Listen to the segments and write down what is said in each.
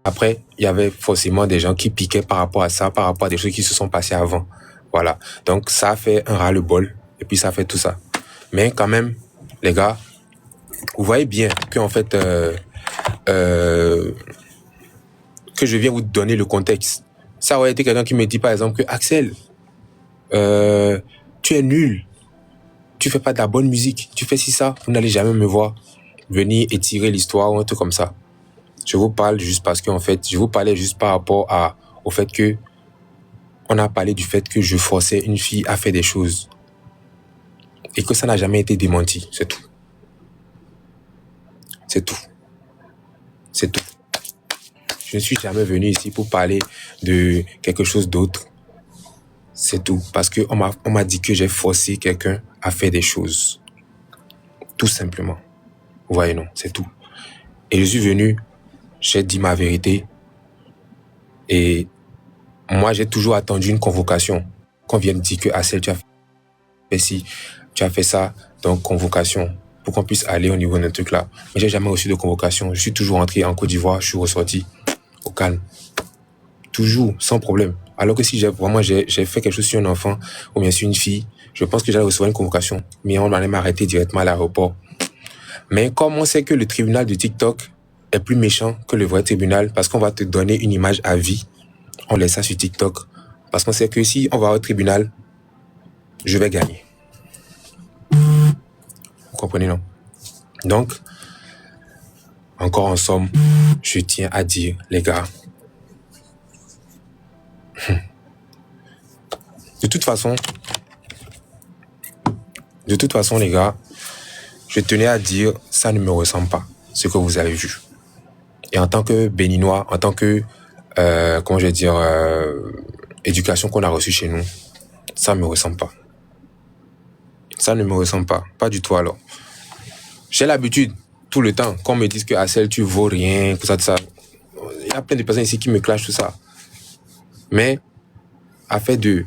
Après, il y avait forcément des gens qui piquaient par rapport à ça, par rapport à des choses qui se sont passées avant. Voilà. Donc, ça a fait un ras-le-bol. Et puis, ça a fait tout ça. Mais quand même, les gars, vous voyez bien que, en fait, que je viens vous donner le contexte. Ça aurait été quelqu'un qui me dit, par exemple, que Axel, tu es nul. Tu fais pas de la bonne musique. Tu fais si ça, vous n'allez jamais me voir venir étirer l'histoire ou un truc comme ça. Je vous parle juste parce que, en fait, je vous parlais juste par rapport au fait que on a parlé du fait que je forçais une fille à faire des choses. Et que ça n'a jamais été démenti. C'est tout. C'est tout. C'est tout. Je ne suis jamais venu ici pour parler de quelque chose d'autre. C'est tout. Parce qu'on m'a dit que j'ai forcé quelqu'un à faire des choses. Tout simplement. Vous voyez, non, c'est tout. Et je suis venu, j'ai dit ma vérité. Et moi, j'ai toujours attendu une convocation. Qu'on vienne me dire que Axel, tu as fait ci, tu as fait ça, donc convocation, pour qu'on puisse aller au niveau d'un truc là. Mais j'ai jamais reçu de convocation. Je suis toujours rentré en Côte d'Ivoire, je suis ressorti au calme. Toujours, sans problème. Alors que si j'ai fait quelque chose sur un enfant ou bien sur une fille, je pense que j'allais recevoir une convocation. Mais on allait m'arrêter directement à l'aéroport. Mais comme on sait que le tribunal de TikTok est plus méchant que le vrai tribunal parce qu'on va te donner une image à vie, on laisse ça sur TikTok. Parce qu'on sait que si on va au tribunal, je vais gagner. Vous comprenez, non? Donc, encore en somme, je tiens à dire, les gars, de toute façon, les gars, je tenais à dire, ça ne me ressemble pas, ce que vous avez vu. Et en tant que Béninois, en tant que, comment je vais dire, éducation qu'on a reçue chez nous, ça ne me ressemble pas. Ça ne me ressemble pas. Pas du tout alors. J'ai l'habitude, tout le temps, qu'on me dise que Axel, tu vaux rien, tout ça, tout ça. Il y a plein de personnes ici qui me clashent tout ça. Mais, à fait de,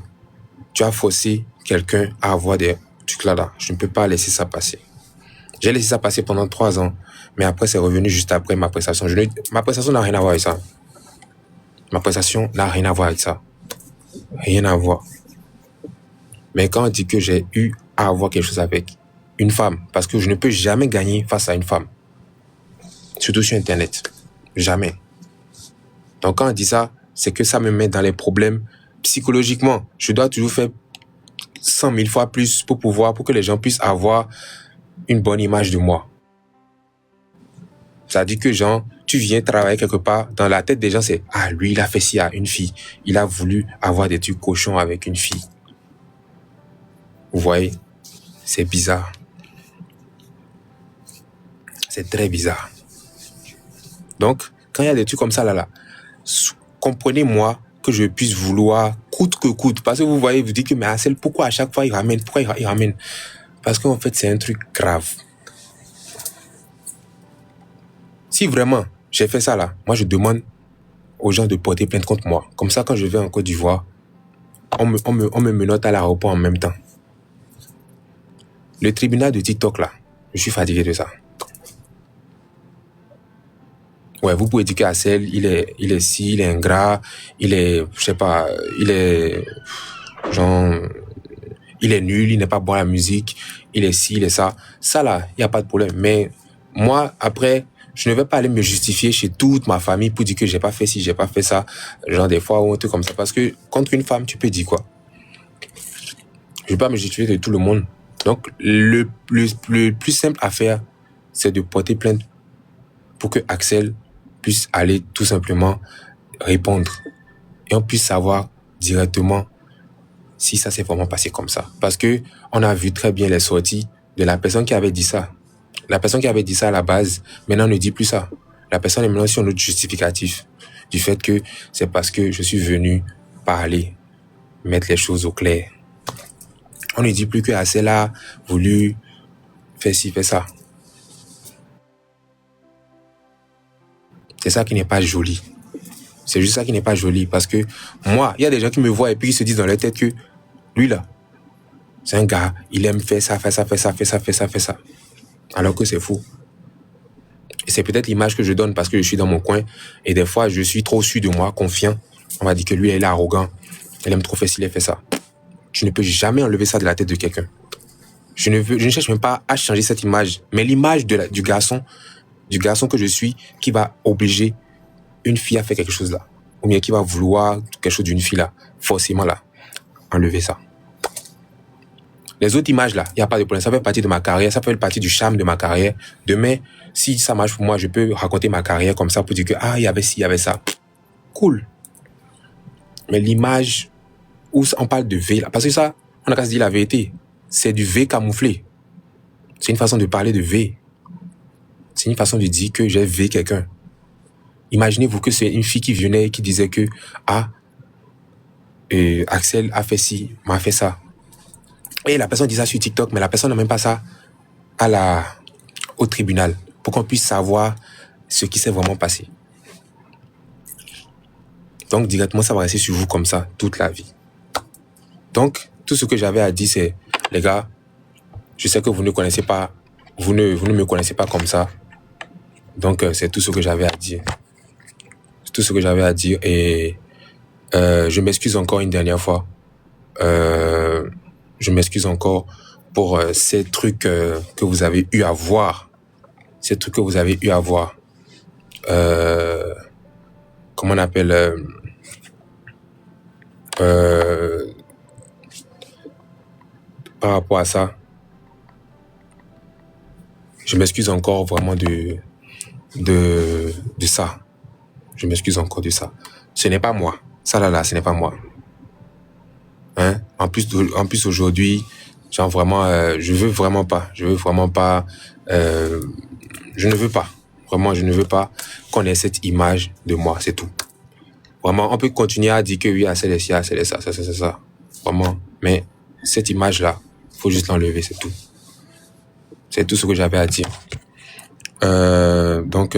tu as forcé quelqu'un à avoir des trucs là. Je ne peux pas laisser ça passer. J'ai laissé ça passer pendant 3 ans, mais après, c'est revenu juste après ma prestation. Ma prestation n'a rien à voir avec ça. Ma prestation n'a rien à voir avec ça. Rien à voir. Mais quand on dit que j'ai eu à avoir quelque chose avec une femme, parce que je ne peux jamais gagner face à une femme, surtout sur Internet. Jamais. Donc quand on dit ça, c'est que ça me met dans les problèmes psychologiquement. Je dois toujours faire 100 000 fois plus pour que les gens puissent avoir une bonne image de moi. Ça dit que genre, tu viens travailler quelque part, dans la tête des gens, c'est « Ah, lui, il a fait ci à une fille. Il a voulu avoir des trucs cochons avec une fille. » Vous voyez? C'est bizarre. C'est très bizarre. Donc, quand il y a des trucs comme ça, comprenez-moi que je puisse vouloir coûte que coûte. Parce que vous voyez, vous dites que, mais Axel, pourquoi à chaque fois il ramène? Pourquoi il ramène? Parce qu'en fait, c'est un truc grave. Si vraiment j'ai fait ça là, moi je demande aux gens de porter plainte contre moi. Comme ça, quand je vais en Côte d'Ivoire, on me menotte à l'aéroport en même temps. Le tribunal de TikTok là, je suis fatigué de ça. Ouais, vous pouvez dire qu'Axel, il est ci, il est ingrat, il est, je sais pas, il est, genre, il est nul, il n'est pas bon à la musique, il est ci, il est ça. Ça là, il n'y a pas de problème. Mais moi, après, je ne vais pas aller me justifier chez toute ma famille pour dire que j'ai pas fait ci, j'ai pas fait ça, genre des fois ou un truc comme ça. Parce que contre une femme, tu peux dire quoi? Je ne vais pas me justifier de tout le monde. Donc, le plus simple à faire, c'est de porter plainte pour que Axel puisse aller tout simplement répondre. Et on puisse savoir directement si ça s'est vraiment passé comme ça. Parce que on a vu très bien les sorties de la personne qui avait dit ça. La personne qui avait dit ça à la base, maintenant ne dit plus ça. La personne est maintenant sur un autre justificatif du fait que c'est parce que je suis venu parler, mettre les choses au clair. On ne dit plus que Axel a voulu faire ci, faire ça. C'est ça qui n'est pas joli. C'est juste ça qui n'est pas joli. Parce que moi, il y a des gens qui me voient et puis qui se disent dans leur tête que lui là, c'est un gars, il aime faire ça, faire ça, faire ça, faire ça, faire ça, faire ça. Alors que c'est faux. Et c'est peut-être l'image que je donne parce que je suis dans mon coin. Et des fois, je suis trop sûr de moi, confiant. On va dire que lui, il est arrogant. Il aime trop faire ci, il fait ça. Tu ne peux jamais enlever ça de la tête de quelqu'un. Je ne cherche même pas à changer cette image. Mais l'image du garçon que je suis, qui va obliger une fille à faire quelque chose là. Ou bien qui va vouloir quelque chose d'une fille là. Forcément là. Enlever ça. Les autres images là, il n'y a pas de problème. Ça fait partie de ma carrière, ça fait partie du charme de ma carrière. Demain, si ça marche pour moi, je peux raconter ma carrière comme ça pour dire que, il y avait ci, il y avait ça. Cool. Mais l'image où on parle de V, là, parce que ça, on a qu'à se dire la vérité. C'est du V camouflé. C'est une façon de parler de V. C'est une façon de dire que j'ai V quelqu'un. Imaginez-vous que c'est une fille qui venait et qui disait que, Axel a fait ci, m'a fait ça. Et la personne dit ça sur TikTok, mais la personne n'a même pas ça au tribunal pour qu'on puisse savoir ce qui s'est vraiment passé. Donc, directement, ça va rester sur vous comme ça toute la vie. Donc, tout ce que j'avais à dire, c'est, les gars, je sais que vous ne connaissez pas, vous ne me connaissez pas comme ça. Donc, c'est tout ce que j'avais à dire. C'est tout ce que j'avais à dire. Et je m'excuse encore une dernière fois. Je m'excuse encore pour ces trucs que vous avez eu à voir. Ces trucs que vous avez eu à voir. Comment on appelle par rapport à ça. Je m'excuse encore vraiment de ça. Je m'excuse encore de ça. Ce n'est pas moi. Ça là, ce n'est pas moi. Hein? En plus aujourd'hui, genre vraiment, je veux vraiment pas. Je ne veux pas. Vraiment, je ne veux pas qu'on ait cette image de moi, c'est tout. Vraiment, on peut continuer à dire que oui, c'est les ça, c'est les ça. Vraiment. Mais cette image-là, faut juste l'enlever, c'est tout. C'est tout ce que j'avais à dire. Donc,